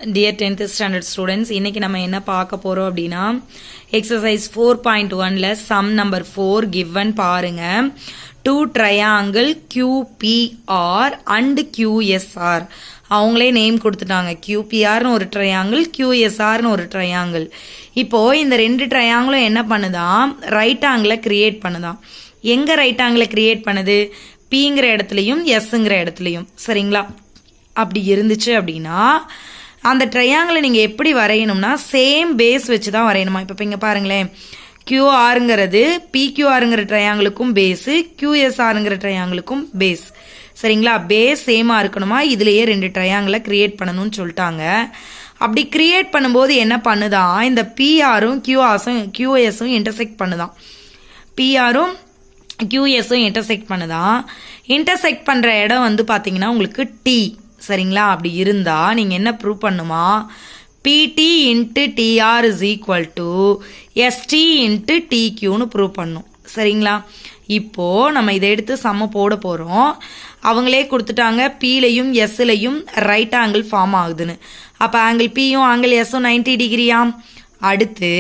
Dear 10th standard students, இன்னைக்கு நம்ம என்ன பார்க்க போறோம் அப்படினா exercise 4.1ல sum number 4 given பாருங்க. Two triangle QPR and QSR. அவங்களே நேம் கொடுத்துட்டாங்க. QPR னு ஒரு triangle, QSR னு ஒரு triangle. இப்போ இந்த ரெண்டு triangle என்ன பண்ணுதாம்? ரைட் ஆங்கிளை கிரியேட் பண்ணுதாம். எங்க ரைட் ஆங்கிளை கிரியேட் பண்ணுது? Pங்கிற இடத்துலயும் Sங்கிற இடத்துலயும். சரிங்களா? அப்படி இருந்துச்சு அப்படினா அந்த ட்ரையாங்கிளை நீங்கள் எப்படி வரையணும்னா சேம் பேஸ் வச்சு தான் வரையணுமா. இப்போ இங்கே பாருங்களேன், QRங்கிறது PQRங்கிற ட்ரையாங்கிளுக்கும் பேஸு, QSRங்கிற ட்ரையாங்கிளுக்கும் பேஸ். சரிங்களா? பேஸ் சேமாக இருக்கணுமா, இதுலேயே ரெண்டு ட்ரையாங்கிளை கிரியேட் பண்ணணும்னு சொல்லிட்டாங்க. அப்படி கிரியேட் பண்ணும்போது என்ன பண்ணுதான், இந்த PRும் QSும் இன்டர்செக்ட் பண்ணுதான். PRும் QSும் இன்டர்செக்ட் பண்ணுதான். இன்டர்செக்ட் பண்ணுற இடம் வந்து பார்த்தீங்கன்னா உங்களுக்கு T. சரிங்களா? அப்படி இருந்தா நீங்க என்ன ப்ரூவ் பண்ணுமா, PT into TR is equal to ST into TQ னு ப்ரூவ் பண்ணும். சரிங்களா? இப்போ நம்ம இதை எடுத்து சம்ம போட போறோம். அவங்களே கொடுத்துட்டாங்க Pலையும் Sலையும் ரைட் ஆங்கிள் ஃபார்ம் ஆகுதுன்னு. அப்ப ஆங்கிள் Pயும் ஆங்கிள் Sம் 90 டிகிரியாம். அடுத்து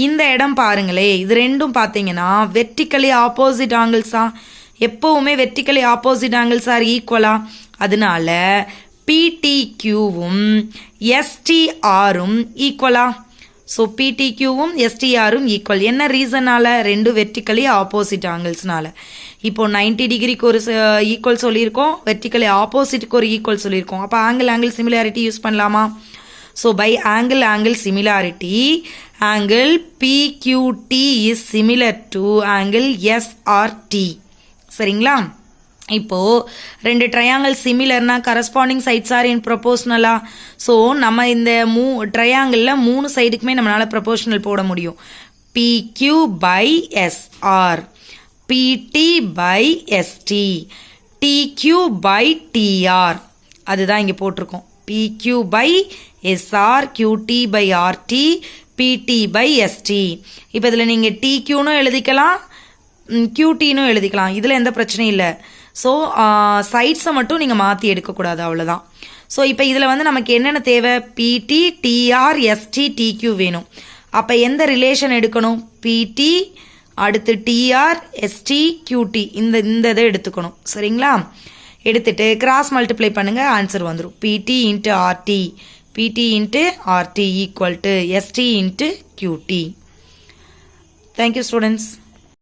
இந்த இடம் பாருங்களே, இது ரெண்டும் பார்த்தீங்கன்னா வெர்டிக்கலி ஆப்போசிட் ஆங்கிள்ஸா. எப்பவுமே வெர்டிக்கலி ஆப்போசிட் ஆங்கிள்ஸ் ஆர் ஈக்குவலா. அதனால PTQவும் STRும் ஈக்குவலா. ஸோ PTQவும் STRும் ஈக்குவல். என்ன ரீசனால? ரெண்டு வெர்டிக்கலி ஆப்போசிட் ஆங்கிள்ஸ்னால. இப்போ 90 டிகிரிக்கு ஒரு ஈக்குவல் சொல்லியிருக்கோம், வெர்டிக்கலி ஆப்போசிட்டுக்கு ஒரு ஈக்குவல் சொல்லியிருக்கோம். அப்போ ஆங்கிள் சிமிலாரிட்டி யூஸ் பண்ணலாமா? So by angle similarity, angle PQT is similar to angle SRT. சரிங்களா? இப்போ ரெண்டு ட்ரையாங்கிள் சிமிலர்னா கரஸ்பாண்டிங் சைட்ஸ் ஆர் இன் ப்ரொபோஷனலா. ஸோ நம்ம இந்த ட்ரையாங்கிளில் மூணு சைடுக்குமே நம்மளால ப்ரொபோஷனல் போட முடியும். PQ by SR, PT by ST, TQ by TR. அதுதான் இங்கே போட்டிருக்கோம். PQ by SR, QT by RT, PT by ST. இப்போ இதில் நீங்கள் TQன்னு எழுதிக்கலாம், QTன்னு எழுதிக்கலாம். இதில் எந்த பிரச்சனையும் இல்லை. ஸோ சைட்ஸை மட்டும் நீங்கள் மாற்றி எடுக்கக்கூடாது, அவ்வளோதான். ஸோ இப்போ இதில் வந்து நமக்கு என்னென்ன தேவை? PT, TR, ST, TQ வேணும். அப்போ எந்த ரிலேஷன் எடுக்கணும்? PT, அடுத்து TR, ST, QT. இந்த இதை எடுத்துக்கணும். சரிங்களா? எடுத்துட்டு கிராஸ் மல்டிப்ளை பண்ணுங்கள், ஆன்சர் வந்துடும். PT into RT, PT into RT equal to ST into QT. Thank you students.